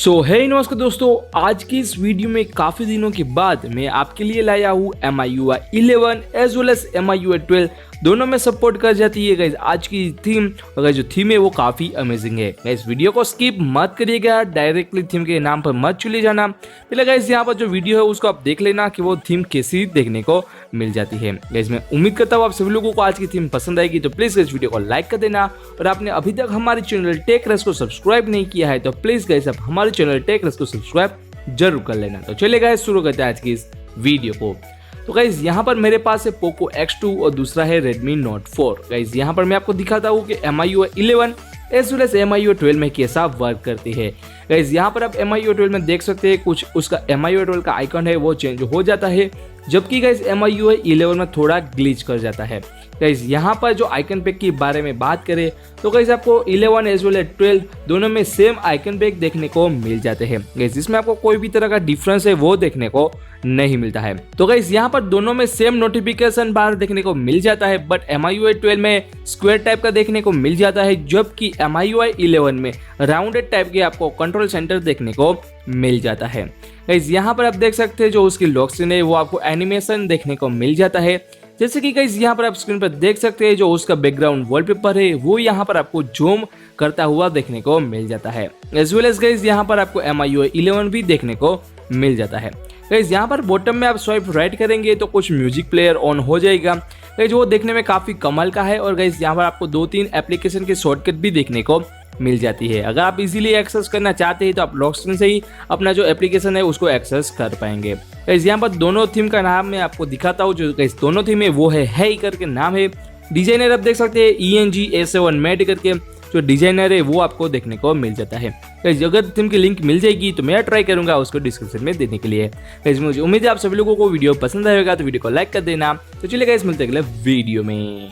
हे नमस्कार दोस्तों, आज की इस वीडियो में काफी दिनों के बाद मैं आपके लिए लाया हूँ MIUI 11 as well as MIUI 12 दोनों में सपोर्ट कर जाती है। गाइस आज की थीम और जो थीम है वो काफी अमेजिंग है। गाइस वीडियो को स्किप मत करिएगा, डायरेक्टली थीम के नाम पर मत चले जाना। पहले गाइस यहाँ पर जो वीडियो है उसको आप देख लेना कि वो थीम कैसी देखने को मिल जाती है। गाइस मैं उम्मीद करता हूँ आप सभी लोगों को आज की थीम पसंद आएगी, तो प्लीज इस वीडियो को लाइक कर देना। और आपने अभी तक हमारे चैनल टेक रेस को सब्सक्राइब नहीं किया है तो प्लीज गाइस आप हमारे चैनल टेक रेस को सब्सक्राइब जरूर कर लेना। तो चलिए गाइस शुरू करते हैं आज की इस वीडियो को। तो गाइज यहाँ पर मेरे पास है पोको X2 और दूसरा है Redmi Note 4। गाइज यहाँ पर मैं आपको दिखाता हूँ कि MIUI 11 as well as MIUI 12 में कैसा वर्क करती है। गाइज यहाँ पर आप MIUI 12 में देख सकते हैं कुछ उसका MIUI 12 का आइकन है वो चेंज हो जाता है, जबकि गाइज MIUI 11 में थोड़ा ग्लिच कर जाता है। गाइज यहाँ पर जो आइकन पैक के बारे में बात करें तो गाइज आपको 11 एज वेल एज 12 दोनों में सेम आइकन पैक देखने को मिल जाते हैं। गाइज इसमें आपको कोई भी तरह का डिफरेंस है वो देखने को नहीं मिलता है। तो गाइज यहाँ पर दोनों में सेम नोटिफिकेशन बार देखने को मिल जाता है, बट MIUI 12 में स्क्वायर टाइप का देखने को मिल जाता है, जबकि MIUI 11 में राउंडेड टाइप के आपको कंट्रोल सेंटर देखने को मिल जाता है। गाइज यहाँ पर आप देख सकते हैं जो उसकी लॉक स्क्रीन है वो आपको एनिमेशन देखने को मिल जाता है। जैसे कि गाइज यहाँ पर आप स्क्रीन पर देख सकते हैं जो उसका बैकग्राउंड वॉलपेपर है वो यहाँ पर आपको जूम करता हुआ देखने को मिल जाता है। एज वेल एज गाइज यहाँ पर आपको MIUI 11 भी देखने को मिल जाता है। गाइज यहाँ पर बॉटम में आप स्वाइप राइट करेंगे तो कुछ म्यूजिक प्लेयर ऑन हो जाएगा। गाइज वो देखने में काफी कमाल का है। और गाइज यहाँ पर आपको 2-3 एप्लीकेशन के शॉर्टकट भी देखने को मिल जाती है। अगर आप इजीली एक्सेस करना चाहते हैं तो आप लॉक स्क्रीन से ही अपना जो एप्लीकेशन है उसको एक्सेस कर पाएंगे। गाइस यहाँ पर दोनों थीम का नाम मैं आपको दिखाता हूँ। जो गाइस दोनों थीम है वो है करके नाम है। डिजाइनर आप देख सकते हैं ENG-A7 मेड करके जो डिजाइनर है वो आपको देखने को मिल जाता है। गाइस अगर थीम की लिंक मिल जाएगी तो मैं ट्राई करूंगा उसको डिस्क्रिप्शन में देने के लिए। गाइस मुझे उम्मीद है आप सभी लोगों को वीडियो पसंद आएगा तो वीडियो को लाइक कर देना। तो चलिए गाइस मिलते हैं अगले वीडियो में।